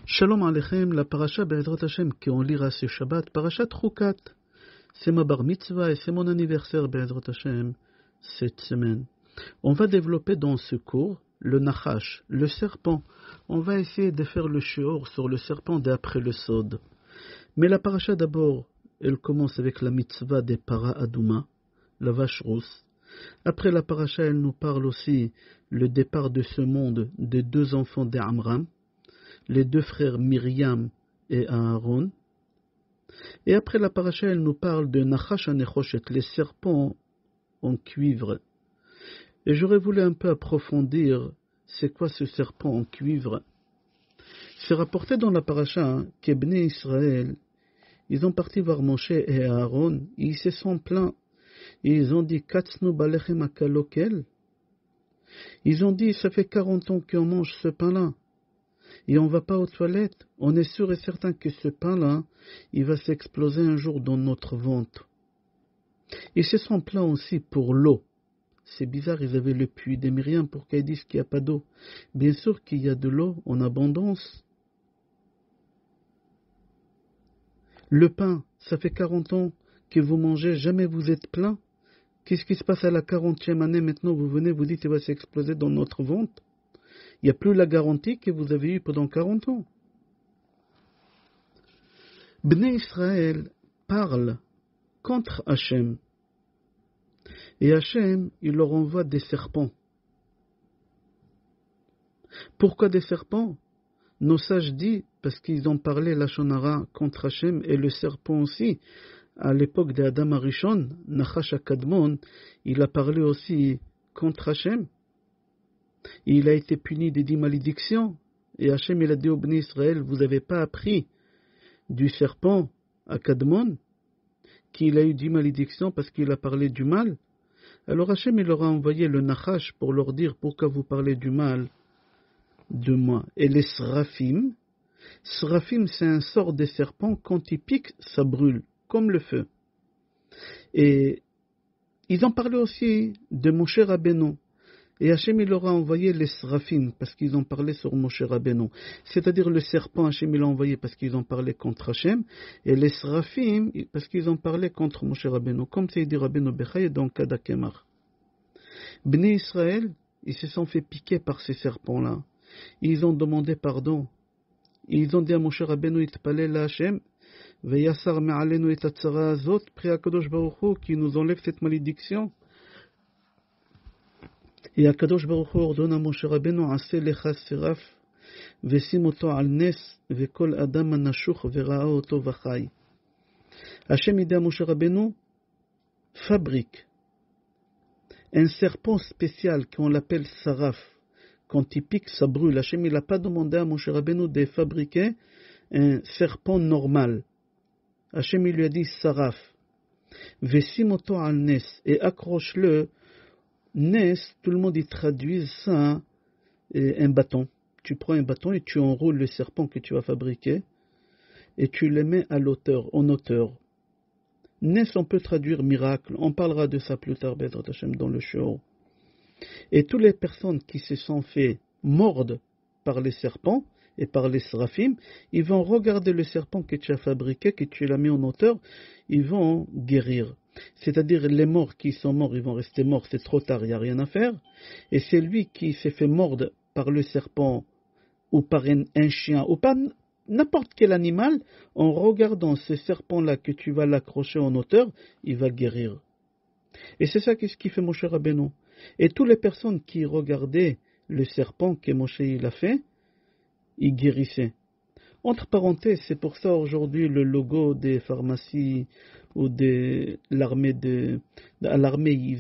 Shalom Aleichem, la paracha Be'ezrat Hashem qu'on lira ce Shabbat, parachat Chukat. C'est ma bar mitzvah et c'est mon anniversaire Be'ezrat Hashem cette semaine. On va développer dans ce cours le Nachash, le serpent. On va essayer de faire le shiur sur le serpent d'après le Sod. Mais la paracha d'abord, elle commence avec la mitzvah des para aduma, la vache rousse. Après la paracha, elle nous parle aussi le départ de ce monde des deux enfants d'Amram, les deux frères Myriam et Aaron. Et après la paracha, elle nous parle de Nachash HaNechoshet, les serpents en cuivre. Et j'aurais voulu un peu approfondir c'est quoi ce serpent en cuivre. C'est rapporté dans la paracha qu'Ebné Israël, ils ont parti voir Moshe et Aaron, et ils se sont plaints. Et ils ont dit Katznu balechem akalokel. Ils ont dit ça fait 40 ans qu'on mange ce pain-là. Et on ne va pas aux toilettes. On est sûr et certain que ce pain-là, il va s'exploser un jour dans notre ventre. Ils se sont plaints aussi pour l'eau. C'est bizarre, ils avaient le puits de Myriam pour qu'ils disent qu'il n'y a pas d'eau. Bien sûr qu'il y a de l'eau en abondance. Le pain, ça fait 40 ans que vous mangez, jamais vous êtes plein. Qu'est-ce qui se passe à la 40e année maintenant? Vous venez, vous dites qu'il va s'exploser dans notre ventre. Il n'y a plus la garantie que vous avez eue pendant 40 ans. Bnei Israël parle contre Hachem. Et Hachem, il leur envoie des serpents. Pourquoi des serpents? Nos sages disent, parce qu'ils ont parlé la Shonara contre Hachem et le serpent aussi. À l'époque d'Adam Arishon, Nachash HaKadmon, il a parlé aussi contre Hachem. Il a été puni des 10 malédictions. Et Hachem, il a dit au Bnei Israël, vous n'avez pas appris du serpent à Kadmon, qu'il a eu 10 malédictions parce qu'il a parlé du mal. Alors Hachem, il leur a envoyé le Nachash pour leur dire pourquoi vous parlez du mal de moi. Et les Srafim, c'est un sort de serpent, quand il pique, ça brûle, comme le feu. Et ils ont parlé aussi de Moshe Rabbeinu. Et Hachem, il leur a envoyé les Srafim, parce qu'ils ont parlé sur Moshe Rabbeinu. C'est-à-dire le serpent, Hachem, il l'a envoyé parce qu'ils ont parlé contre Hachem. Et les Srafim, parce qu'ils ont parlé contre Moshe Rabbeinu. Comme c'est dit Rabbeinu Bechaye dans Kada Kemar. Bnei Israël, ils se sont fait piquer par ces serpents-là. Ils ont demandé pardon. Ils ont dit à Moshe Rabbeinu, Itpalel Hachem, Veyassar me'alenu et atzara azot, prie à Kadosh Baruch Hu, qui nous enlève cette malédiction. Et Akadosh Baruch Hu ordonne à Moshe Rabbeinu, Aseh lecha seraf, vesim oto al nes, vekol adam anashuch, vera'a oto vachai. Hachem dit à Moshe Rabbeinu, fabrique un serpent spécial qu'on l'appelle saraf. Quand il pique, ça brûle. Hachem, il n'a pas demandé à Moshe Rabbeinu de fabriquer un serpent normal. Hachem, il lui a dit saraf. Vesim oto al nes, et accroche-le. Nes, tout le monde y traduit ça, un bâton. Tu prends un bâton et tu enroules le serpent que tu vas fabriquer et tu le mets à l'auteur, en hauteur. Nes, on peut traduire miracle. On parlera de ça plus tard, Bezrat Hashem, dans le show. Et toutes les personnes qui se sont fait mordre par les serpents et par les srafim, ils vont regarder le serpent que tu as fabriqué, que tu l'as mis en hauteur, ils vont guérir. C'est-à-dire les morts qui sont morts, ils vont rester morts, c'est trop tard, il n'y a rien à faire. Et c'est lui qui s'est fait mordre par le serpent ou par un chien ou par n'importe quel animal, en regardant ce serpent-là que tu vas l'accrocher en hauteur, il va guérir. Et c'est ça ce qui fait Moshe Rabbeinu. Et toutes les personnes qui regardaient le serpent que Moshe il a fait, ils guérissaient. Entre parenthèses, c'est pour ça aujourd'hui le logo des pharmacies ou de l'armée à l'armée, il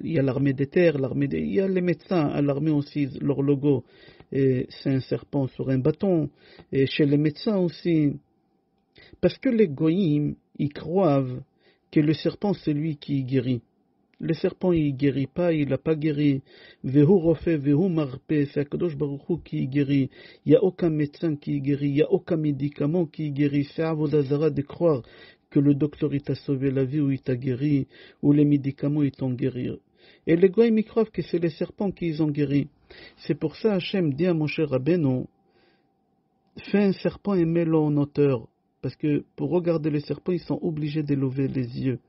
y a l'armée des terres, il y a les médecins à l'armée aussi, leur logo, et c'est un serpent sur un bâton, et chez les médecins aussi. Parce que les goïms, ils croient que le serpent c'est lui qui guérit. Le serpent, il guérit pas, il n'a pas guéri. Vehu refait, vehu marpé, c'est Akadosh Baruch Hu qui guérit. Il n'y a aucun médecin qui guérit, il n'y a aucun médicament qui guérit. C'est Avodazara de croire que le docteur il t'a sauvé la vie ou il t'a guéri, ou les médicaments ils t'ont guéri. Et les goïms ils croient que c'est les serpents qui les ont guéris. C'est pour ça Hachem dit à Moshe Rabbeinu, fais un serpent et mets-le en hauteur. Parce que pour regarder le serpent, ils sont obligés de lever les yeux.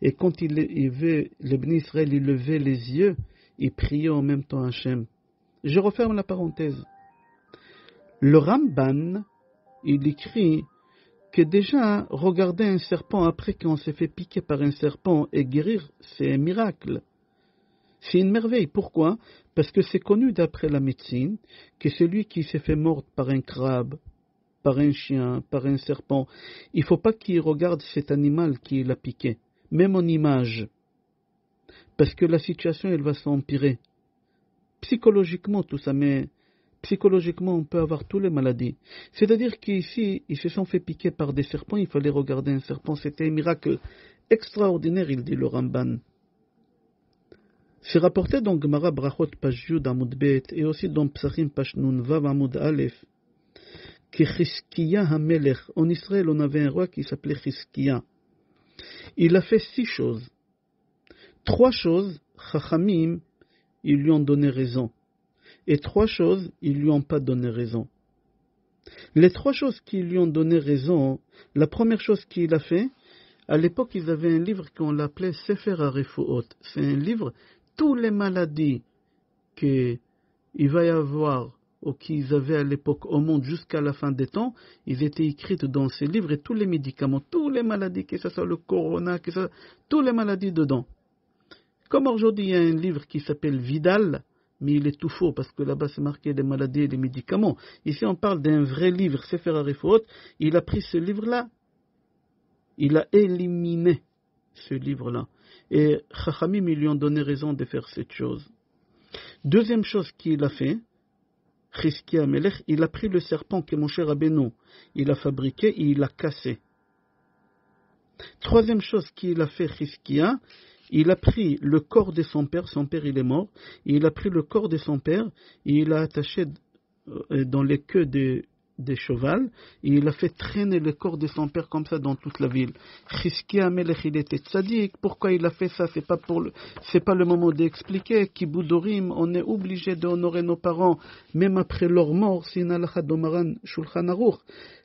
Et quand les Bnei Israël, ils levaient les yeux, ils priaient en même temps Hachem. Je referme la parenthèse. Le Ramban, il écrit que déjà, regarder un serpent après qu'on s'est fait piquer par un serpent et guérir, c'est un miracle. C'est une merveille. Pourquoi? Parce que c'est connu d'après la médecine que celui qui s'est fait mordre par un crabe, par un chien, par un serpent, il ne faut pas qu'il regarde cet animal qui l'a piqué, même en image, parce que la situation elle va s'empirer. Psychologiquement tout ça, mais psychologiquement on peut avoir toutes les maladies. C'est-à-dire qu'ici, ils se sont fait piquer par des serpents, il fallait regarder un serpent, c'était un miracle extraordinaire, il dit le Ramban. C'est rapporté dans Gemara Brachot page Yud Amud Bet et aussi dans Psachim page Nun Vav Amud Aleph que Chizkiya HaMelech, en Israël on avait un roi qui s'appelait Chizkiya. Il a fait 6 choses. 3 choses, Chachamim, ils lui ont donné raison. Et 3 choses, ils lui ont pas donné raison. Les 3 choses qui lui ont donné raison, la première chose qu'il a fait, à l'époque ils avaient un livre qu'on l'appelait Sefer HaRefuot. C'est un livre, toutes les maladies qu'il va y avoir ou qu'ils avaient à l'époque au monde jusqu'à la fin des temps, ils étaient écrites dans ces livres et tous les médicaments, toutes les maladies, que ce soit le corona, que ce soit toutes les maladies dedans. Comme aujourd'hui il y a un livre qui s'appelle Vidal, mais il est tout faux parce que là-bas c'est marqué les maladies et les médicaments. Ici on parle d'un vrai livre, Sefer HaRefuot. Il a pris ce livre-là, il a éliminé ce livre-là. Et Chachamim, ils lui ont donné raison de faire cette chose. Deuxième chose qu'il a fait, Chizkiya Melech, il a pris le serpent que Moshe Rabbeinu, il a fabriqué et il l'a cassé. Troisième chose qu'il a fait Chizkiya, il a pris le corps de son père il est mort, et il a pris le corps de son père et il l'a attaché dans les queues des chevals, et il a fait traîner le corps de son père comme ça dans toute la ville. Chizkiya Melech, il était tzaddik. Pourquoi il a fait ça? C'est pas le moment d'expliquer. Kiboudorim, on est obligé d'honorer nos parents, même après leur mort. Sin halakha domaran shulchan aruch.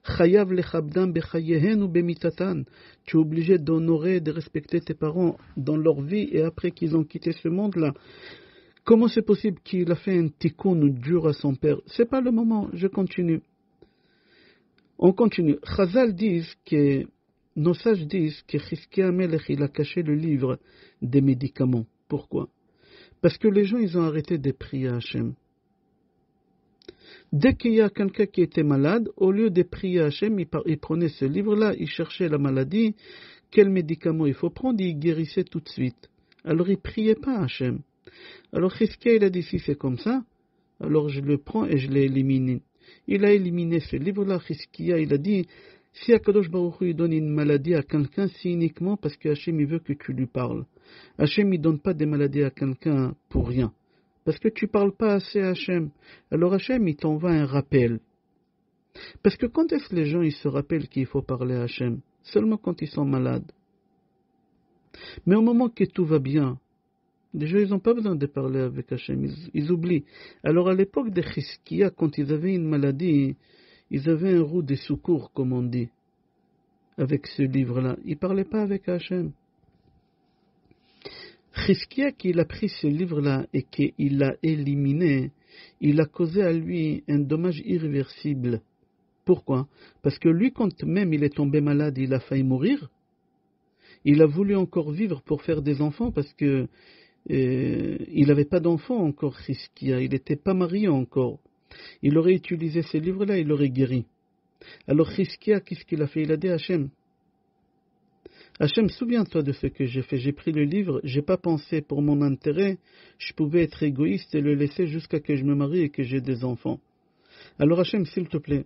Chayav lechabdam bechayehen ou bemitatan. Tu es obligé d'honorer, de respecter tes parents dans leur vie et après qu'ils ont quitté ce monde-là. Comment c'est possible qu'il a fait un tikkun dur à son père? C'est pas le moment. Je continue. On continue. Chazal disent que, nos sages disent que Chizkiya Melech, il a caché le livre des médicaments. Pourquoi? Parce que les gens, ils ont arrêté de prier à Hachem. Dès qu'il y a quelqu'un qui était malade, au lieu de prier à Hachem, il prenait ce livre-là, il cherchait la maladie, quel médicament il faut prendre, il guérissait tout de suite. Alors il priait pas à Hachem. Alors Chizkiya, il a dit, si c'est comme ça, alors je le prends et je l'élimine. Il a éliminé ce livre-là, Chizkiya, il a dit, si Akadosh Baruch Hu donne une maladie à quelqu'un, c'est uniquement parce que Hachem il veut que tu lui parles. Hachem il donne pas des maladies à quelqu'un pour rien. Parce que tu parles pas assez à Hachem. Alors Hachem il t'envoie un rappel. Parce que quand est-ce que les gens ils se rappellent qu'il faut parler à Hachem? Seulement quand ils sont malades. Mais au moment que tout va bien, déjà, ils n'ont pas besoin de parler avec Hachem, ils oublient. Alors, à l'époque de Chizkiya, quand ils avaient une maladie, ils avaient un roue de secours, comme on dit, avec ce livre-là. Ils ne parlaient pas avec Hachem. Chizkiya, qu'il a pris ce livre-là et qu'il l'a éliminé, il a causé à lui un dommage irréversible. Pourquoi? Parce que lui, quand même il est tombé malade, il a failli mourir. Il a voulu encore vivre pour faire des enfants parce que il n'avait pas d'enfant encore, Chizkiya, il n'était pas marié encore. Il aurait utilisé ces livres-là, il aurait guéri. Alors Chizkiya, qu'est-ce qu'il a fait? Il a dit à Hachem, Hachem, souviens-toi de ce que j'ai fait. J'ai pris le livre, j'ai pas pensé pour mon intérêt, je pouvais être égoïste et le laisser jusqu'à que je me marie et que j'ai des enfants. Alors Hachem, s'il te plaît,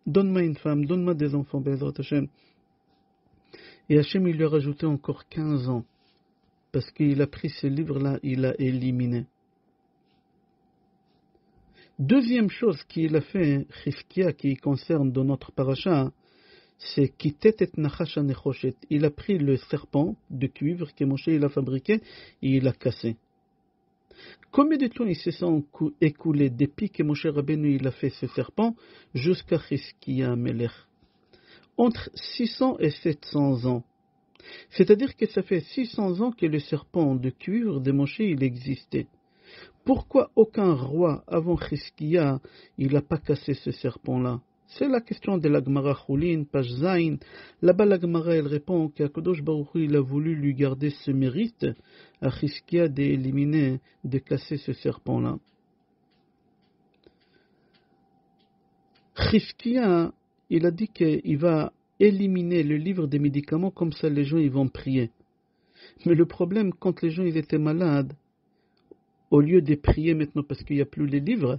donne-moi une femme, donne-moi des enfants, Bezrat Hachem. Et Hachem, il lui a rajouté encore 15 ans. Parce qu'il a pris ce livre-là, il l'a éliminé. Deuxième chose qu'il a fait, Chizkiya, qui concerne dans notre paracha, c'est Kitet et Nachash HaNechoshet. Il a pris le serpent de cuivre que Moshe il a fabriqué et il l'a cassé. Combien de temps il se sont écoulés depuis que Moshe Rabbeinu il a fait ce serpent jusqu'à Chizkiya Melech? Entre 600 et 700 ans. C'est-à-dire que ça fait 600 ans que le serpent de cuivre de Moshe il existait. Pourquoi aucun roi avant Chizkiya il n'a pas cassé ce serpent-là? C'est la question de la Gemara Choulin, page Zain. Là-bas, la Gemara, elle répond qu'Akadosh Baruch Hu, il a voulu lui garder ce mérite à Chizkiya d'éliminer, de casser ce serpent-là. Chizkiya, il a dit qu'il va éliminer le livre des médicaments, comme ça les gens ils vont prier. Mais le problème, quand les gens ils étaient malades, au lieu de prier maintenant parce qu'il n'y a plus les livres,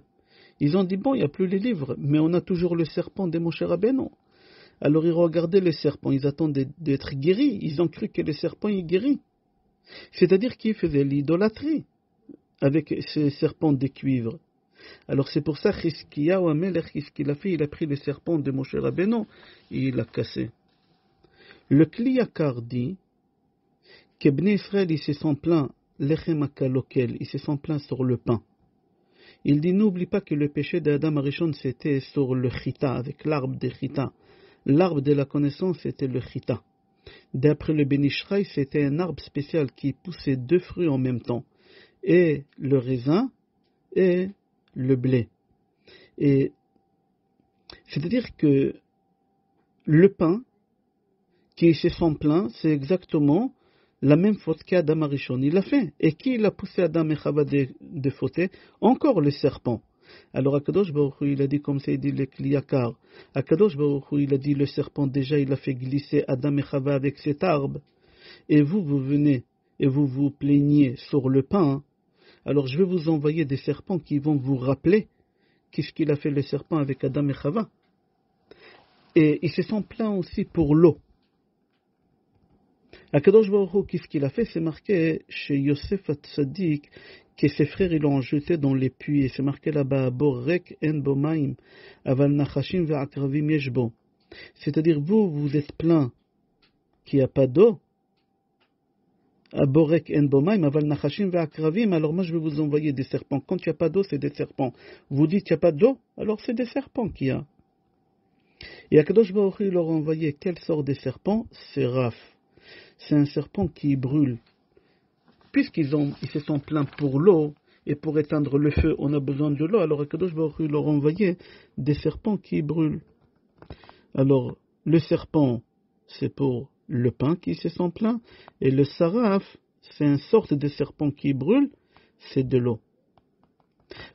ils ont dit, bon, il n'y a plus les livres, mais on a toujours le serpent de Moshe Rabbeinu. Alors ils regardaient le serpent, ils attendaient d'être guéris, ils ont cru que le serpent est guéri. C'est-à-dire qu'ils faisaient l'idolâtrie avec ce serpent de cuivre. Alors c'est pour ça que Chizkiya ou Amelech, qu'est-ce qu'il a fait? Il a pris le serpent de Moshe Rabbeinu et il l'a cassé. Le Kli Yakar dit que Bnei Israël, ils se sont plaints, lechem akalokel, ils se sont plaints sur le pain. Il dit, n'oublie pas que le péché d'Adam Arishon, c'était sur le chita, avec l'arbre de chita. L'arbre de la connaissance, c'était le chita. D'après le Ben Ish Chai, c'était un arbre spécial qui poussait deux fruits en même temps. Et le raisin et le blé. Et c'est-à-dire que le pain, qui se sent plein, c'est exactement la même faute qu'Adam Arishon, il l'a fait. Et qui l'a poussé Adam et Chava de fauter? Encore le serpent. Alors Akadosh Baruch Hu, il a dit comme ça, il dit le Kli Yakar. Akadosh Baruch Hu, il a dit le serpent déjà, il a fait glisser Adam et Chava avec cet arbre. Et vous venez et vous vous plaignez sur le pain. Alors je vais vous envoyer des serpents qui vont vous rappeler qu'est-ce qu'il a fait le serpent avec Adam et Chava. Et ils se sont plaints aussi pour l'eau. Akadosh Baruch Hu, qu'est-ce qu'il a fait? C'est marqué chez Yosef Hatzadik que ses frères ils l'ont jeté dans les puits. Et c'est marqué là-bas, Borek en bomaim, aval nachashim ve'akravim yeshbo. C'est-à-dire, vous êtes plein qu'il n'y a pas d'eau. Borek en bomaim, aval nachashim ve'akravim. Alors moi je vais vous envoyer des serpents. Quand il n'y a pas d'eau, c'est des serpents. Vous dites qu'il n'y a pas d'eau, alors c'est des serpents qu'il y a. Et Akadosh Baruch Hu il leur a envoyé quelle sorte de serpent? C'est Raph. C'est un serpent qui brûle. Puisqu'ils se sont plaints pour l'eau, et pour éteindre le feu, on a besoin de l'eau, alors Akadosh Baruch Hu leur a envoyé des serpents qui brûlent. Alors, le serpent, c'est pour le pain qui se sent plein, et le saraf, c'est une sorte de serpent qui brûle, c'est de l'eau.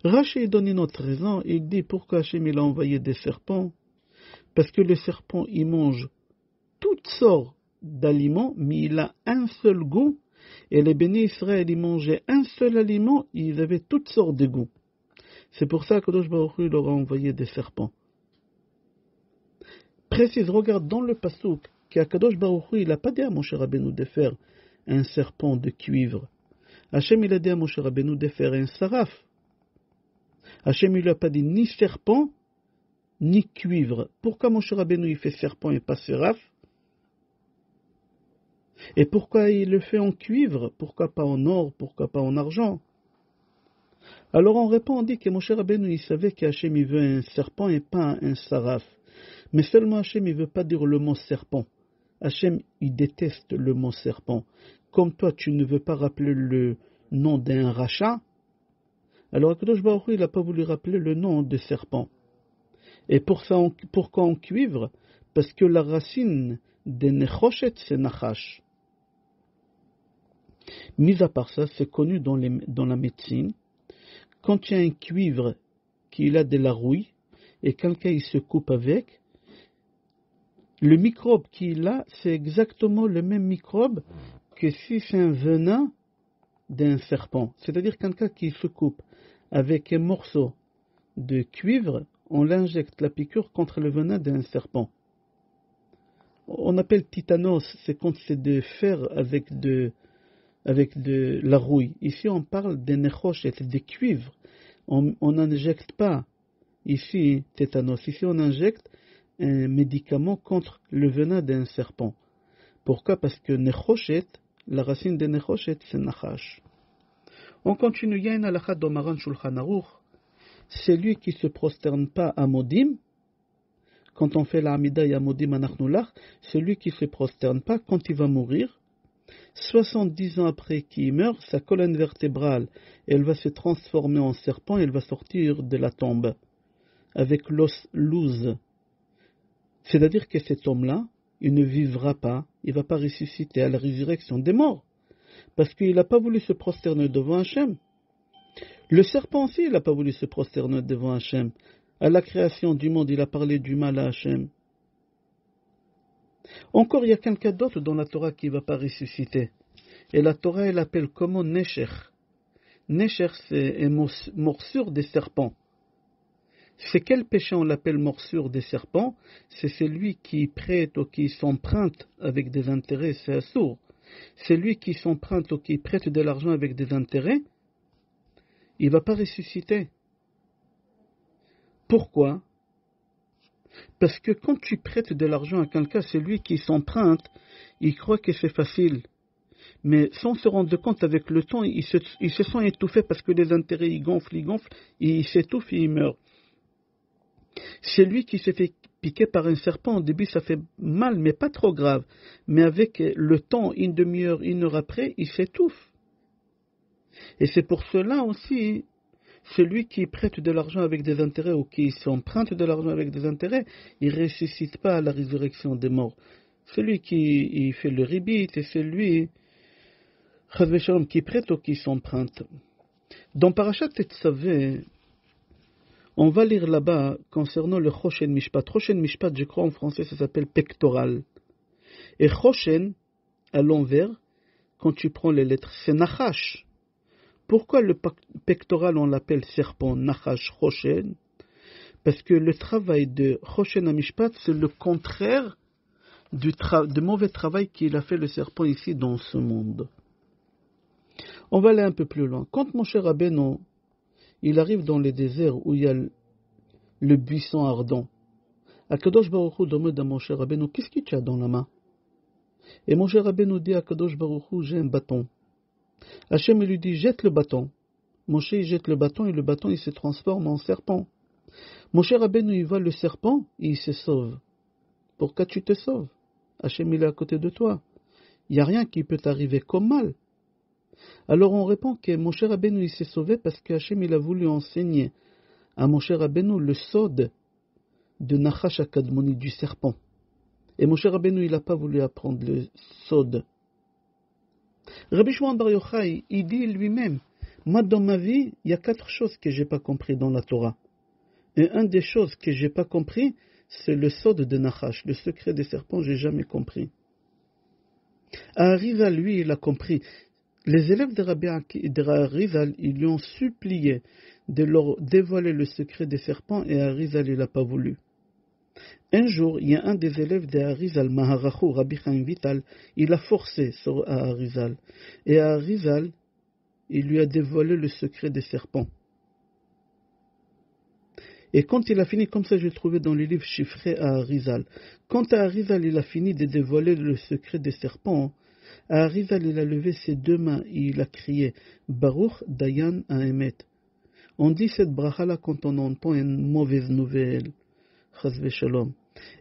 Rashi donne une autre raison, il dit pourquoi Hachem il a envoyé des serpents? Parce que le serpent, il mange toutes sortes d'aliments, mais il a un seul goût, et les bénis Israël, ils mangeaient un seul aliment, ils avaient toutes sortes de goûts. C'est pour ça que Kadosh Baruch Hu leur a envoyé des serpents. Précise, regarde dans le passouk, qu'Akadosh Baruch Hu, il n'a pas dit à Moshe Rabbeinu de faire un serpent de cuivre. Hachem, il a dit à Moshe Rabbeinu de faire un saraf. Hachem, il n'a pas dit ni serpent, ni cuivre. Pourquoi Moshe Rabbeinu, il fait serpent et pas saraf? Et pourquoi il le fait en cuivre? Pourquoi pas en or? Pourquoi pas en argent? Alors on répond, on dit que Moshe Rabbeinu il savait qu'Hachem il veut un serpent et pas un saraf. Mais seulement Hachem il veut pas dire le mot serpent. Hachem il déteste le mot serpent. Comme toi tu ne veux pas rappeler le nom d'un rachat, alors Akadosh Baruch Hu il n'a pas voulu rappeler le nom de serpent. Et pourquoi en cuivre? Parce que la racine de Nechoshet c'est Nachash. Mis à part ça, c'est connu dans la médecine, quand il y a un cuivre qui a de la rouille, et quelqu'un il se coupe avec, le microbe qu'il a, c'est exactement le même microbe que si c'est un venin d'un serpent. C'est-à-dire quelqu'un qui se coupe avec un morceau de cuivre, on l'injecte la piqûre contre le venin d'un serpent. On appelle titanos, c'est quand c'est de fer avec de la rouille. Ici, on parle des nechoshet, des cuivres. On n'injecte pas ici tétanos. Ici, on injecte un médicament contre le venin d'un serpent. Pourquoi? Parce que nechoshet, la racine de nechoshet, c'est nachash. On continue, il y a une halakha dans Maran Shulchan Aruch. Celui qui ne se prosterne pas à Modim, quand on fait la Hamida et à Modim Anachnulach, celui qui ne se prosterne pas, quand il va mourir, 70 ans après qu'il meurt, sa colonne vertébrale, elle va se transformer en serpent et elle va sortir de la tombe avec l'os loose. C'est-à-dire que cet homme-là, il ne vivra pas, il ne va pas ressusciter à la résurrection des morts, parce qu'il n'a pas voulu se prosterner devant Hachem. Le serpent aussi, il n'a pas voulu se prosterner devant Hachem. À la création du monde, il a parlé du mal à Hachem. Encore, il y a quelqu'un d'autre dans la Torah qui ne va pas ressusciter. Et la Torah, elle appelle comment Nesher. Nesher, c'est une morsure des serpents. C'est quel péché on l'appelle morsure des serpents? C'est celui qui prête ou qui s'emprunte avec des intérêts, c'est assourd. Celui qui s'emprunte ou qui prête de l'argent avec des intérêts, il ne va pas ressusciter. Pourquoi? Parce que quand tu prêtes de l'argent à quelqu'un, celui qui s'emprunte, il croit que c'est facile. Mais sans se rendre compte, avec le temps, il se sent étouffé parce que les intérêts, ils gonflent, il s'étouffe et il meurt. Celui qui s'est fait piquer par un serpent, au début, ça fait mal, mais pas trop grave. Mais avec le temps, une demi-heure, une heure après, il s'étouffe. Et c'est pour cela aussi, celui qui prête de l'argent avec des intérêts ou qui s'emprunte de l'argent avec des intérêts, il ne ressuscite pas à la résurrection des morts. Celui qui fait le ribit et celui qui prête ou qui s'emprunte. Dans Parashat Tetzavé, on va lire là-bas concernant le Choshen Mishpat. Choshen Mishpat, je crois en français, ça s'appelle pectoral. Et Choshen, à l'envers, quand tu prends les lettres, c'est Nachash. Pourquoi le pectoral, on l'appelle serpent, Nachash, Choshen? Parce que le travail de Choshen Mishpat, c'est le contraire du mauvais travail qu'il a fait le serpent ici dans ce monde. On va aller un peu plus loin. Quand Moshe Rabbeinu, il arrive dans les déserts où il y a le buisson ardent, Akadosh Baruch Hu demande à Moshe Rabbeinu, qu'est-ce que tu as dans la main? Et Moshe Rabbeinu dit à Akadosh Baruch Hu, j'ai un bâton. Hachem lui dit, jette le bâton. Moshe il jette le bâton et le bâton il se transforme en serpent. Moshe Rabbeinu il voit le serpent et il se sauve. Pourquoi tu te sauves? Hachem il est à côté de toi. Il n'y a rien qui peut t'arriver comme mal. Alors on répond que Moshe Rabbeinu il s'est sauvé parce que Hachem il a voulu enseigner à Moshe Rabbeinu le sod de Nachash HaKadmoni, du serpent. Et Moshe Rabbeinu il n'a pas voulu apprendre le sod. Rabbi Shimon Bar Yochai, il dit lui-même, moi dans ma vie, il y a 4 choses que je n'ai pas compris dans la Torah. Et une des choses que je n'ai pas compris, c'est le sod de Nachash, le secret des serpents, je n'ai jamais compris. Arizal, lui, il a compris. Les élèves de Rabbi Arizal, ils lui ont supplié de leur dévoiler le secret des serpents et Arizal, il n'a pas voulu. Un jour, il y a un des élèves de Arizal, Maharachu, Rabbi Chaim Vital, il a forcé sur Arizal. Et Arizal, il lui a dévoilé le secret des serpents. Et quand il a fini, comme ça je l'ai trouvé dans les livres chiffrés à Arizal, quand Arizal il a fini de dévoiler le secret des serpents, Arizal il a levé ses 2 mains et il a crié Baruch Dayan Haemet. On dit cette bracha là quand on entend une mauvaise nouvelle. Chas v'shalom.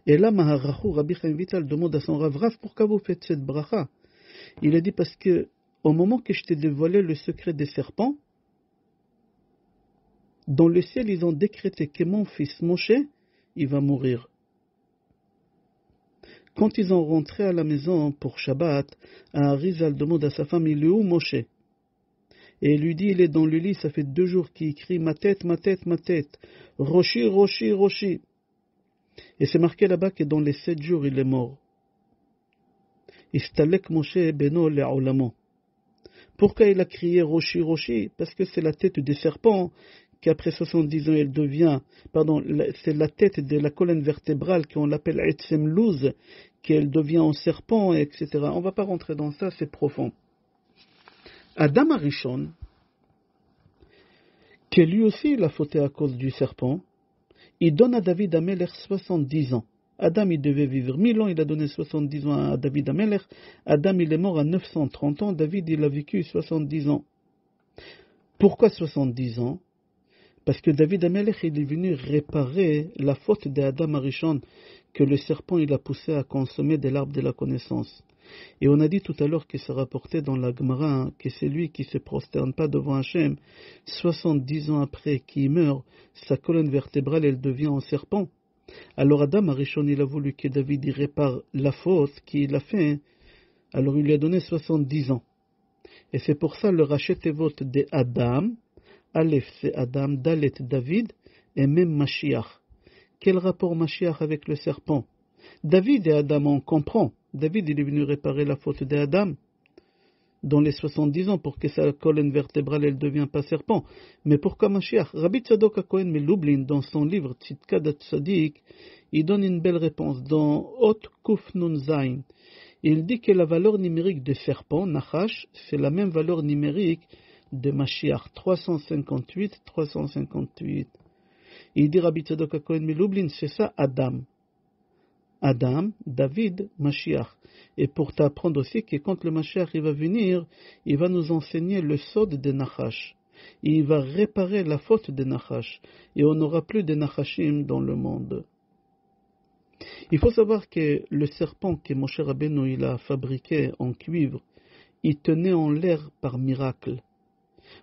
Et là, Maharachu, Rabbi Chaim Vital demande à son Rav, pourquoi vous faites cette bracha? Il a dit parce que au moment que je t'ai dévoilé le secret des serpents, dans le ciel, ils ont décrété que mon fils Moshe, il va mourir. Quand ils ont rentré à la maison pour Shabbat, Arizal demande à sa femme, il est où Moshe? Et il lui dit, il est dans le lit, ça fait 2 jours qu'il crie, ma tête, ma tête, ma tête. Roshi, Roshi, Roshi. Et c'est marqué là-bas que dans les 7 jours, il est mort. Istalek Moshe beno le'olamo. Pourquoi il a crié Roshi, Roshi? Parce que c'est la tête des serpents qu'après 70 ans, elle devient, c'est la tête de la colonne vertébrale qu'on l'appelle Etzem Luz, qu'elle devient en serpent, etc. On ne va pas rentrer dans ça, c'est profond. Adam Arishon, que lui aussi il a fauté à cause du serpent, il donne à David Amelech 70 ans. Adam il devait vivre 1000 ans, il a donné 70 ans à David Amelech. Adam il est mort à 930 ans, David il a vécu 70 ans. Pourquoi 70 ans? Parce que David Amelech il est venu réparer la faute d'Adam Arishon que le serpent il a poussé à consommer de l'arbre de la connaissance. Et on a dit tout à l'heure que c'est rapporté dans la Gemara que c'est lui qui ne se prosterne pas devant Hachem, 70 ans après qu'il meurt, sa colonne vertébrale elle devient en serpent. Alors Adam Arishon il a voulu que David y répare la faute qu'il a fait, alors il lui a donné 70 ans. Et c'est pour ça le rachet Tevot de Adam, Aleph c'est Adam, Dalet David, et même Mashiach. Quel rapport Mashiach avec le serpent? David et Adam, on comprend. David il est venu réparer la faute d'Adam dans les 70 ans pour que sa colonne vertébrale elle ne devienne pas serpent. Mais pourquoi Mashiach? Rabbi Tzadok HaKohen Melublin, dans son livre Tzidkad Tzadik, il donne une belle réponse dans Ot Kuf Nun Zain. Il dit que la valeur numérique de serpent, Nachash, c'est la même valeur numérique de Mashiach, 358, 358. Il dit Rabbi Tzadok HaKohen Melublin, c'est ça Adam. Adam, David, Mashiach. Et pour t'apprendre aussi que quand le Mashiach il va venir, il va nous enseigner le sod de Nachash. Il va réparer la faute de Nachash. Et on n'aura plus de Nachashim dans le monde. Il faut savoir que le serpent que Moshe Rabbeinu il a fabriqué en cuivre, il tenait en l'air par miracle.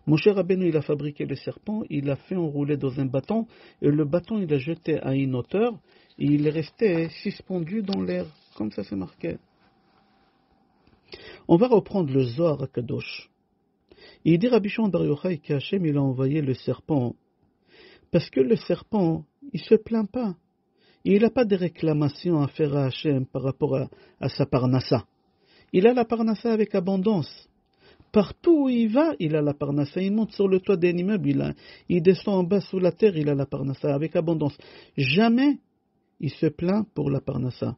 Moshe Rabbeinu il a fabriqué le serpent, il l'a fait enrouler dans un bâton, et le bâton il l'a jeté à une hauteur, et il est resté suspendu dans l'air, comme ça c'est marqué. On va reprendre le Zohar HaKadosh. Il dit Rabbi Shimon Bar Yochai qu'Hachem il a envoyé le serpent, parce que le serpent, il se plaint pas. Il n'a pas de réclamations à faire à Hachem par rapport à sa parnassa. Il a la parnassa avec abondance. Partout où il va, il a la parnassa. Il monte sur le toit d'un immeuble, il descend en bas sous la terre, il a la parnassa avec abondance. Jamais il se plaint pour la parnassa.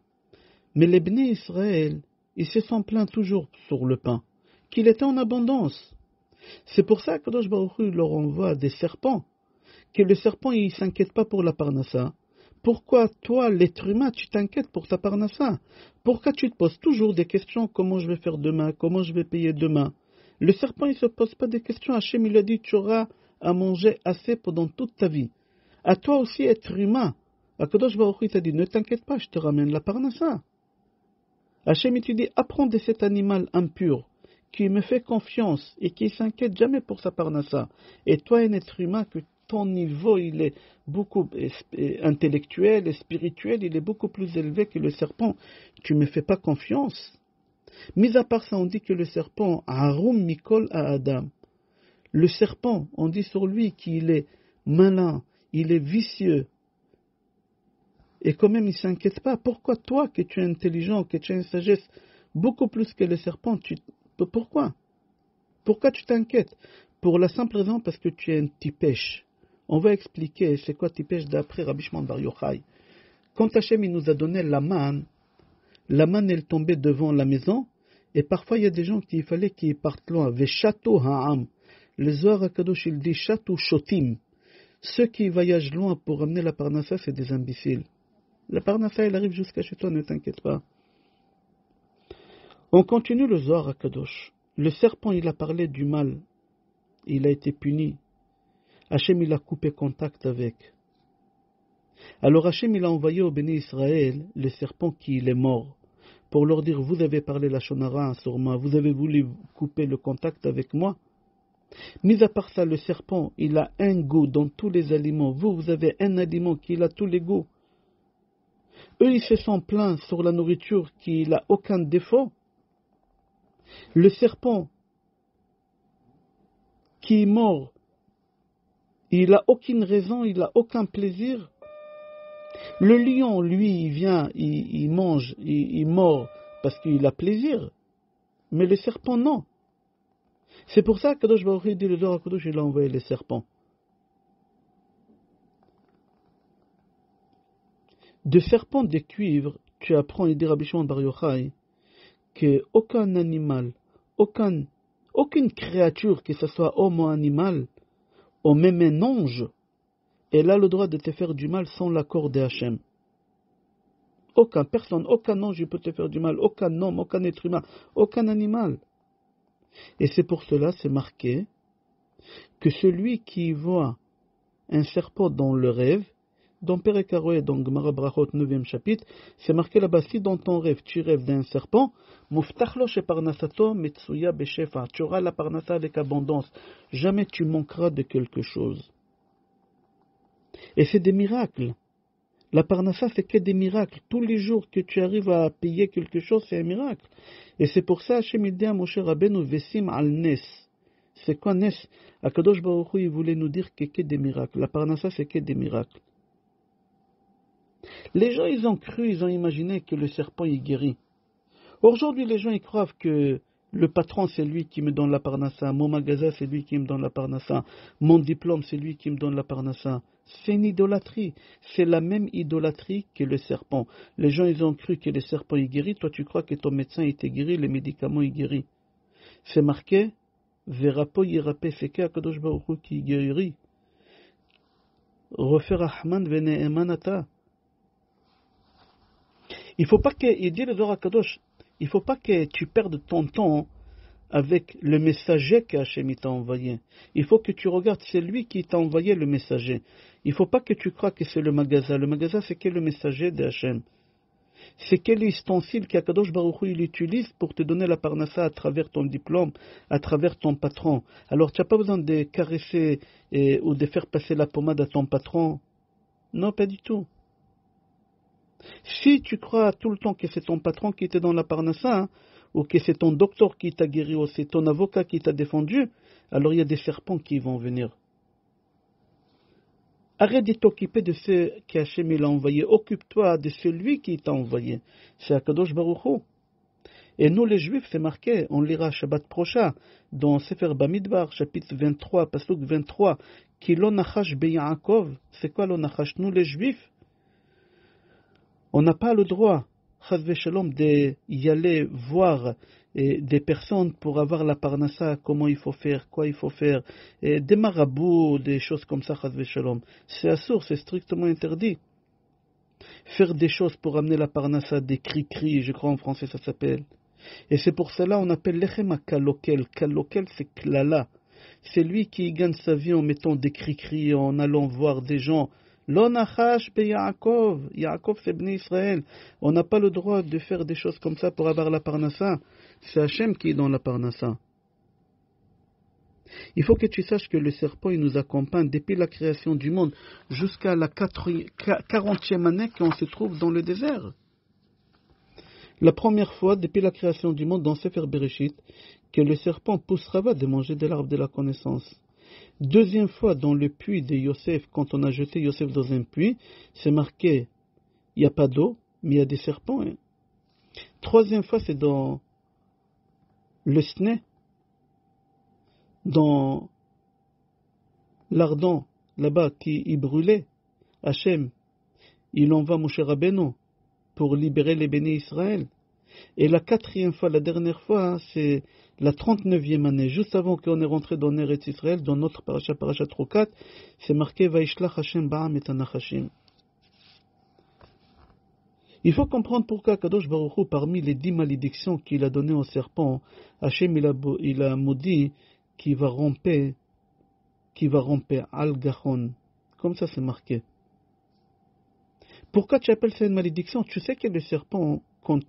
Mais les Bnei Israël, ils se sont plaints toujours sur le pain, qu'il était en abondance. C'est pour ça que Kadosh Baruch Hu leur envoie des serpents, que le serpent il ne s'inquiète pas pour la parnassa. Pourquoi toi, l'être humain, tu t'inquiètes pour ta parnassa? Pourquoi tu te poses toujours des questions, comment je vais faire demain, comment je vais payer demain? Le serpent, il ne se pose pas des questions. Hachem, il a dit, tu auras à manger assez pendant toute ta vie. À toi aussi, être humain. Akadosh Baruch Hu t'a dit, ne t'inquiète pas, je te ramène la parnassa. Hachem, il te dit, apprends de cet animal impur, qui me fait confiance et qui ne s'inquiète jamais pour sa parnassa. Et toi, un être humain, que ton niveau, il est beaucoup intellectuel et spirituel, il est beaucoup plus élevé que le serpent. Tu ne me fais pas confiance. Mis à part ça, on dit que le serpent, Harum Mikol à Adam. Le serpent, on dit sur lui qu'il est malin, il est vicieux. Et quand même, il ne s'inquiète pas. Pourquoi toi, que tu es intelligent, que tu as une sagesse beaucoup plus que le serpent, pourquoi? Pourquoi tu t'inquiètes? Pour la simple raison parce que tu es un tipèche. On va expliquer c'est quoi tipèche d'après Rabbi Shimon Bar Yochai. Quand Hachem il nous a donné la manne elle tombait devant la maison, et parfois il y a des gens qu'il fallait qu'ils partent loin. Veshato ha'am. Le Zohar HaKadosh il dit shato shotim. Ceux qui voyagent loin pour amener la parnassa, c'est des imbéciles. La parnassa elle arrive jusqu'à chez toi, ne t'inquiète pas. On continue le Zohar HaKadosh. Le serpent il a parlé du mal. Il a été puni. Hachem il a coupé contact avec. Alors Hachem il a envoyé au Béni Israël le serpent qui est mort pour leur dire vous avez parlé la shonara sur moi, vous avez voulu couper le contact avec moi. Mis à part ça, le serpent il a un goût dans tous les aliments. Vous avez un aliment qui a tous les goûts. Eux ils se sont plaints sur la nourriture qui n'a aucun défaut. Le serpent qui est mort, il n'a aucune raison, il n'a aucun plaisir. Le lion, lui, il vient, il mange, il mord parce qu'il a plaisir. Mais le serpent, non. C'est pour ça que Kadosh Baruch Hu dit le Zohar HaKadosh, il a envoyé les serpents. De serpents de cuivre, tu apprends, il dit Rabbi Shimon Bar Yochai, qu'aucun animal, aucune créature, que ce soit homme ou animal, ou même un ange, elle a le droit de te faire du mal sans l'accord de Hachem. Aucun personne, aucun ange peut te faire du mal, aucun homme, aucun être humain, aucun animal. Et c'est pour cela, c'est marqué, que celui qui voit un serpent dans le rêve, dans Perek HaRoé, dans Gemara Brachot, 9e chapitre, c'est marqué là-bas, si dans ton rêve tu rêves d'un serpent, Muftach lo sheparnasato metsuya beshefa, tu auras la parnasa avec abondance, jamais tu manqueras de quelque chose. Et c'est des miracles. La parnassa, c'est que des miracles. Tous les jours que tu arrives à payer quelque chose, c'est un miracle. Et c'est pour ça, Hashem il dit à Moshe Rabbeinu, Vesim al Nes. C'est quoi Nes? Akadosh Baruch Hu, il voulait nous dire que des miracles. La parnassa, c'est que des miracles. Les gens, ils ont cru, ils ont imaginé que le serpent, il guérit. Aujourd'hui, les gens, ils croient que le patron, c'est lui qui me donne la parnassa. Mon magasin, c'est lui qui me donne la parnassa. Mon diplôme, c'est lui qui me donne la parnassa. C'est une idolâtrie. C'est la même idolâtrie que le serpent. Les gens, ils ont cru que le serpent, il guérit. Toi, tu crois que ton médecin, il te guérit, les médicaments, il guérit. C'est marqué, Verapo yirapé, c'est qu'Akadosh Baruch Hu qui guérit. Refaire Ahman vene'emanata. Il faut pas que, il dit le Zohar Kadosh, il faut pas que tu perdes ton temps avec le messager qu'Hachem t'a envoyé. Il faut que tu regardes, c'est lui qui t'a envoyé le messager. Il faut pas que tu crois que c'est le magasin. Le magasin, c'est que le messager d'Hachem. C'est quel ustensile qu'Akadosh Baruch Hu il utilise pour te donner la parnassa à travers ton diplôme, à travers ton patron. Alors tu n'as pas besoin de caresser ou de faire passer la pommade à ton patron. Non, pas du tout. Si tu crois tout le temps que c'est ton patron qui te donne la parnassa, ou que c'est ton docteur qui t'a guéri, ou c'est ton avocat qui t'a défendu, alors il y a des serpents qui vont venir. Arrête de t'occuper de ce qu'Hachem il a envoyé. Occupe-toi de celui qui t'a envoyé. C'est Akadosh Baruch Hu. Et nous les Juifs, c'est marqué, on lira Shabbat prochain, dans Sefer Bamidbar, chapitre 23, pasuk 23, Ki lo nachash be Yaakov. C'est quoi lo nachash? Nous les Juifs, on n'a pas le droit, chas shalom, d'y aller voir des personnes pour avoir la parnassa, comment il faut faire, quoi il faut faire, des marabouts, des choses comme ça, chas shalom. C'est assourd, c'est strictement interdit. Faire des choses pour amener la parnassa, des cri-cri, je crois en français ça s'appelle. Et c'est pour cela on appelle lechem kalokel. Kalokel c'est klala. C'est lui qui gagne sa vie en mettant des cri-cri, en allant voir des gens. Lo nachash be Yaakov. Yaakov c'est Bnei Israël. On n'a pas le droit de faire des choses comme ça pour avoir la parnassa. C'est Hachem qui est dans la parnassa. Il faut que tu saches que le serpent il nous accompagne depuis la création du monde jusqu'à la 40e année qu'on se trouve dans le désert. La première fois depuis la création du monde dans Sefer Bereshit que le serpent poussera de manger de l'arbre de la connaissance. Deuxième fois dans le puits de Yosef, quand on a jeté Yosef dans un puits, c'est marqué, il n'y a pas d'eau, mais il y a des serpents. Hein. Troisième fois, c'est dans le Sné, dans l'ardent, là-bas, qui brûlait. Hachem, il envoie Moshe Rabbeinu pour libérer les bénis Israël. Et la quatrième fois, la dernière fois, c'est la 39e année, juste avant qu'on est rentré dans Eretz Israël, dans notre parasha Trokat, c'est marqué Vaishlach Hashem Ba'am et Anachashim. Il faut comprendre pourquoi Kadosh Baruch Hu, parmi les 10 malédictions qu'il a données au serpent, Hashem il a maudit qui va romper Al-Gahon. Comme ça c'est marqué. Pourquoi tu appelles ça une malédiction? Tu sais que le serpent, quand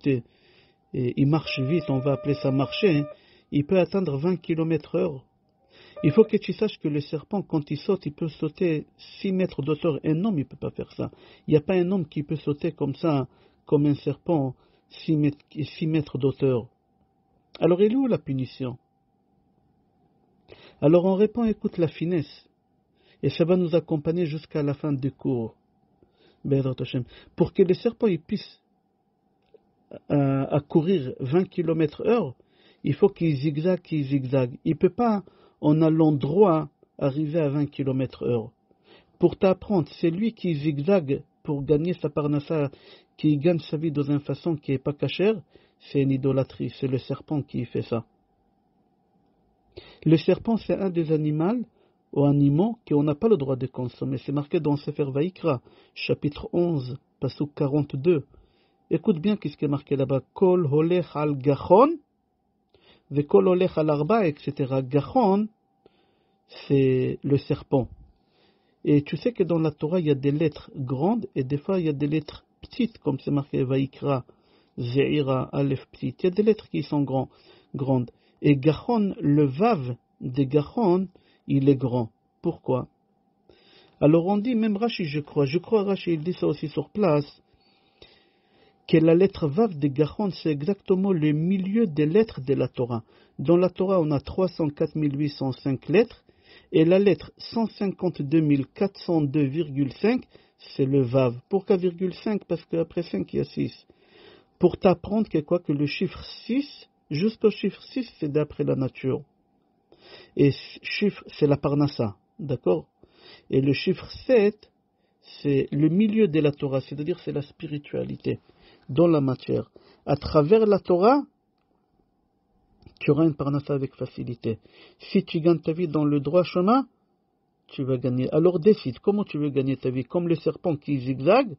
il marche vite, on va appeler ça marcher, hein, il peut atteindre 20 km/h. Il faut que tu saches que le serpent, quand il saute, il peut sauter 6 mètres d'auteur. Un homme, il ne peut pas faire ça. Il n'y a pas un homme qui peut sauter comme ça, comme un serpent, 6 mètres d'auteur. Alors, il est où la punition? Alors, on répond, écoute la finesse. Et ça va nous accompagner jusqu'à la fin du cours. Pour que le serpent il puisse à courir 20 km/h, il faut qu'il zigzague. Il ne peut pas, en allant droit, arriver à 20 km/h. Pour t'apprendre, c'est lui qui zigzague pour gagner sa parnassa, qui gagne sa vie dans une façon qui n'est pas cachère, c'est une idolâtrie. C'est le serpent qui fait ça. Le serpent, c'est un des animaux qu'on n'a pas le droit de consommer. C'est marqué dans Sefer Vaikra, chapitre 11, pasuk 42. Écoute bien ce qui est marqué là-bas. Kol holech al gachon, ve kol holech al arba, etc. Gachon, c'est le serpent. Et tu sais que dans la Torah, il y a des lettres grandes et des fois, il y a des lettres petites, comme c'est marqué Vaikra, Zeira, Aleph petit. Il y a des lettres qui sont grandes. Et Gachon, le Vav des Gachon, il est grand. Pourquoi? Alors on dit, même Rashi, je crois Rashi, il dit ça aussi sur place, que la lettre Vav des Gachon, c'est exactement le milieu des lettres de la Torah. Dans la Torah, on a 304 805 lettres. Et la lettre 152 402,5, c'est le Vav. Pourquoi 5? Parce qu'après 5, il y a 6. Pour t'apprendre que le chiffre 6, jusqu'au chiffre 6, c'est d'après la nature. Et chiffre, c'est la Parnassa. D'accord? Et le chiffre 7, c'est le milieu de la Torah, c'est-à-dire c'est la spiritualité dans la matière. À travers la Torah, tu auras une parnassa avec facilité. Si tu gagnes ta vie dans le droit chemin, tu vas gagner. Alors décide, comment tu veux gagner ta vie? Comme le serpent qui zigzague,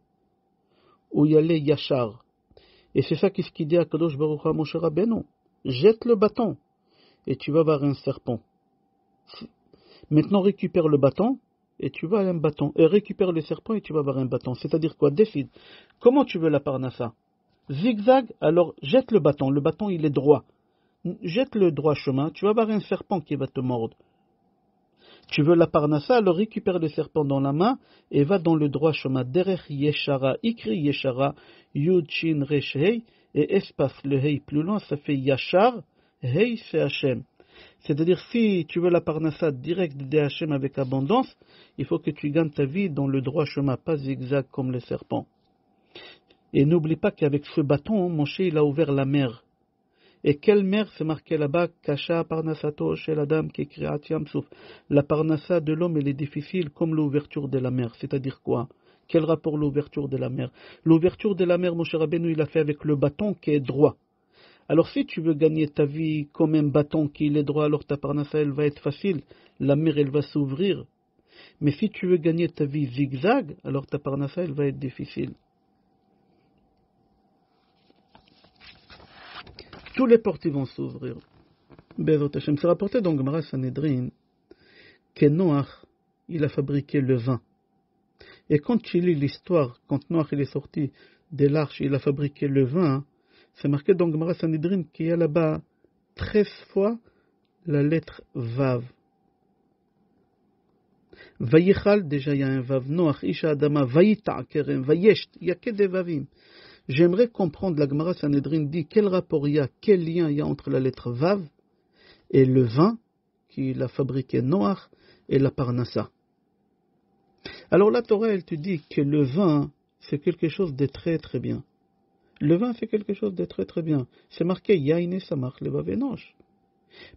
ou y aller yachar. Et c'est ça qu'est-ce qu'il dit à Kadosh Baruch Hu à Moshe Rabbeinu. Jette le bâton, et tu vas voir un serpent. Maintenant récupère le bâton, et tu vas avoir un bâton. Et récupère le serpent, et tu vas avoir un bâton. C'est-à-dire quoi? Décide. Comment tu veux la parnassa? Zigzag, alors jette le bâton. Le bâton, il est droit. Jette le droit chemin, tu vas avoir un serpent qui va te mordre. Tu veux la parnassa, alors récupère le serpent dans la main et va dans le droit chemin. Derech Yeshara, écrit Yeshara, Yud Shin Resh Hei, et espace le Hei plus loin, ça fait Yashar, Hei c'est Hashem. C'est-à-dire, si tu veux la parnassa direct de Hashem avec abondance, il faut que tu gagnes ta vie dans le droit chemin, pas zigzag comme le serpent. Et n'oublie pas qu'avec ce bâton, Moshe il a ouvert la mer. Et quelle mer, c'est marqué là-bas, Kasha Parnasato chez la dame qui est Kriat Yamsouf. La Parnassa de l'homme, elle est difficile comme l'ouverture de la mer. C'est-à-dire quoi? Quel rapport l'ouverture de la mer? L'ouverture de la mer, Moshe Rabbeinu, il a fait avec le bâton qui est droit. Alors si tu veux gagner ta vie comme un bâton qui est droit, alors ta Parnassa, elle va être facile. La mer, elle va s'ouvrir. Mais si tu veux gagner ta vie zigzag, alors ta Parnassa, elle va être difficile. Tous les portes vont s'ouvrir. C'est rapporté dans Gemara Sanhedrin que Noach, il a fabriqué le vin. Et quand tu lis l'histoire, quand Noach il est sorti de l'arche, il a fabriqué le vin, c'est marqué dans Gemara Sanhedrin qu'il y a là-bas 13 fois la lettre Vav. Vayichal, déjà il y a un Vav. Noach, Isha Adama, Vayita Kerem, Vayesht, il n'y a que des Vavim. J'aimerais comprendre, la Gemara Sanhedrin dit quel rapport il y a, quel lien il y a entre la lettre Vav et le vin qu'il a fabriqué Noach et la Parnassa. Alors la Torah, elle te dit que le vin, c'est quelque chose de très très bien. Le vin, c'est quelque chose de très très bien. C'est marqué Yaine Samach Levav Enosh.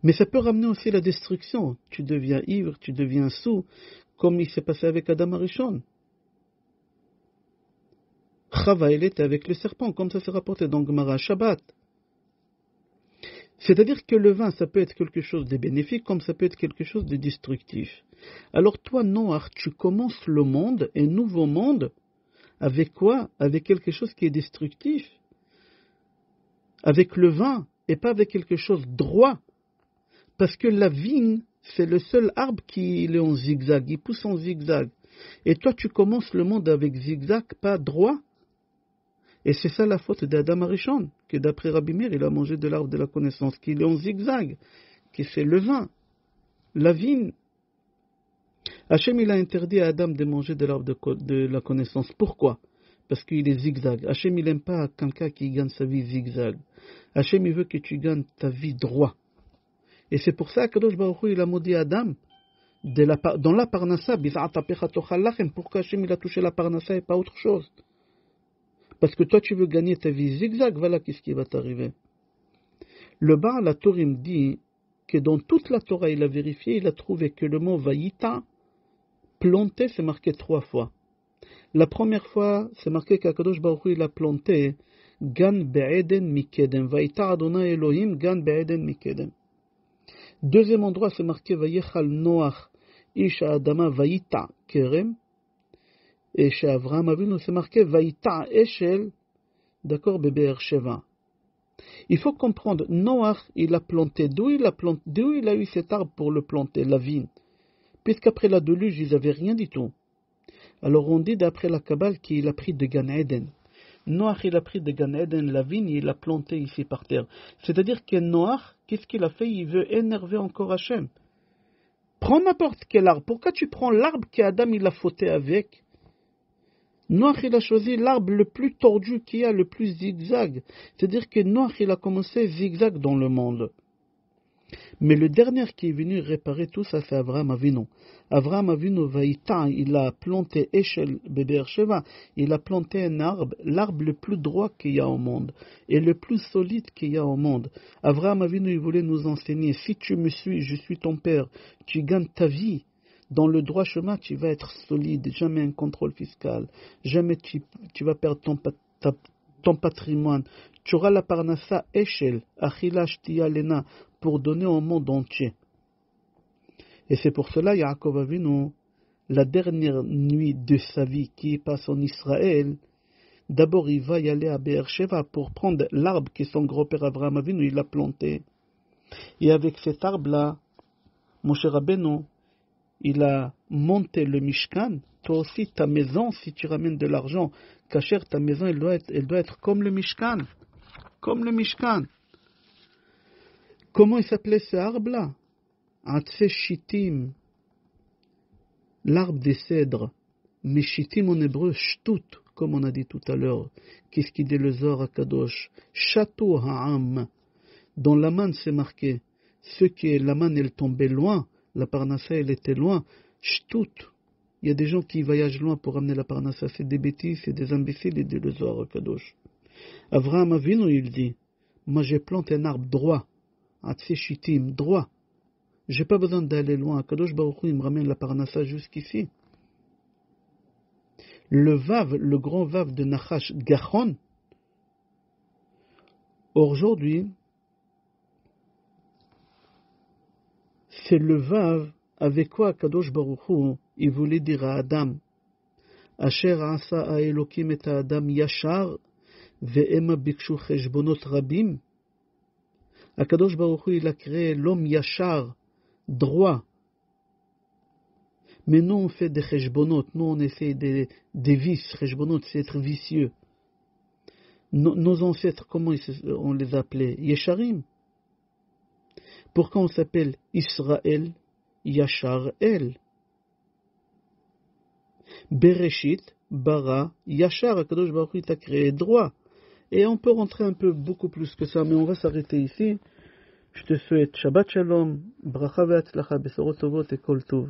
Mais ça peut ramener aussi la destruction. Tu deviens ivre, tu deviens saoul, comme il s'est passé avec Adam Arishon. Chava, elle était avec le serpent, comme ça c'est rapporté dans Gemara Shabbat. C'est-à-dire que le vin, ça peut être quelque chose de bénéfique, comme ça peut être quelque chose de destructif. Alors toi, Noach, tu commences le monde, un nouveau monde, avec quoi? Avec quelque chose qui est destructif. Avec le vin, et pas avec quelque chose de droit. Parce que la vigne, c'est le seul arbre qui est en zigzag, il pousse en zigzag. Et toi, tu commences le monde avec zigzag, pas droit. Et c'est ça la faute d'Adam Arishon, que d'après Rabbi Meir, il a mangé de l'arbre de la connaissance, qu'il est en zigzag, que c'est le vin, la vigne. Hachem, il a interdit à Adam de manger de l'arbre de la connaissance. Pourquoi? Parce qu'il est zigzag. Hachem, il n'aime pas quelqu'un qui gagne sa vie zigzag. Hachem, il veut que tu gagnes ta vie droit. Et c'est pour ça que Kadosh Baruch Hu, il a maudit Adam dans la parnassa. Pourquoi Hachem, il a touché la parnassa et pas autre chose? Parce que toi, tu veux gagner ta vie zigzag, voilà qu'est-ce qui va t'arriver. Le Baal HaTurim dit que dans toute la Torah, il a vérifié, il a trouvé que le mot Vayita, planter, c'est marqué 3 fois. La première fois, c'est marqué qu'Akadosh Baruch Hu, il a planté Gan Be'eden Mikedem. Vayita Adonai Elohim Gan Be'eden Mikedem. Deuxième endroit, c'est marqué Vayechal Noach Isha Adama Vayita Kerem. Et chez Avraham Avinu, c'est marqué Vayita Eshel, d'accord, Be'er Sheva. Il faut comprendre, Noach, il a planté, d'où il a eu cet arbre pour le planter, la vigne. puisqu'après la déluge, ils n'avaient rien du tout. Alors on dit d'après la Kabbale qu'il a pris de Gan Eden. Noach, il a pris de Gan Eden la vigne, il l'a plantée ici par terre. C'est-à-dire que Noach, qu'est-ce qu'il a fait? Il veut énerver encore Hachem. Prends n'importe quel arbre. Pourquoi tu prends l'arbre qu'Adam il a fauté avec? Noach, il a choisi l'arbre le plus tordu qu'il y a, le plus zigzag. C'est-à-dire que Noach, il a commencé zigzag dans le monde. Mais le dernier qui est venu réparer tout ça, c'est Avraham Avinu. Avraham Avinu, il a planté Eshel Be'er Sheva, il a planté un arbre, l'arbre le plus droit qu'il y a au monde, et le plus solide qu'il y a au monde. Avraham Avinu, il voulait nous enseigner, si tu me suis, je suis ton père, tu gagnes ta vie. Dans le droit chemin, tu vas être solide, jamais un contrôle fiscal, jamais tu vas perdre ton patrimoine. Tu auras la parnassa Eshel, Achila Shtia Lena, pour donner au monde entier. Et c'est pour cela, Yaakov Avinu, la dernière nuit de sa vie qui passe en Israël, d'abord il va y aller à Be'er Sheva pour prendre l'arbre que son grand-père Avraham Avinu il a planté. Et avec cet arbre-là, Moshe Rabbeinu, il a monté le Mishkan. Toi aussi, ta maison, si tu ramènes de l'argent, Kacher, ta maison, elle doit être comme le Mishkan. Comme le Mishkan. Comment il s'appelait ce arbre-là? Atse Shittim, l'arbre des cèdres. Mais Shittim en hébreu, Shtut, comme on a dit tout à l'heure. Qu'est-ce qu'il dit le Zohar HaKadosh? Château Ha'am. Dans la manne, c'est marqué. Ce qui est la manne, elle tombait loin. La parnassa, elle était loin. Shtut. Il y a des gens qui voyagent loin pour amener la parnassa. C'est des bêtises, c'est des imbéciles, il dit le Zohar HaKadosh. Avraham Avinu, il dit, moi j'ai planté un arbre droit. Atse Shittim, droit. J'ai pas besoin d'aller loin. Kadosh Baruch Hu, il me ramène la parnassa jusqu'ici. Le Vav, le grand Vav de Nachash Gachon, aujourd'hui, c'est le Vav avec quoi Kadosh Baruch Hu, il voulait dire à Adam, Asher asa a Elokim et Adam yashar, ve'ema bikshu cheshbonot rabim. Kadosh Baruch Hu, il a créé l'homme yashar, droit. Mais nous, on fait des cheshbonot, nous, on essaie des vices. Cheshbonot, c'est être vicieux. Nos ancêtres, comment on les appelait? Yesharim. Pourquoi on s'appelle Israël? Yashar El. Bereshit, Bara, Yashar, Akadosh Baruch Hu t'a créé droit. Et on peut rentrer un peu beaucoup plus que ça, mais on va s'arrêter ici. Je te souhaite Shabbat Shalom, Bracha ve'atzlacha, Besorot Tovot et Kol Tov.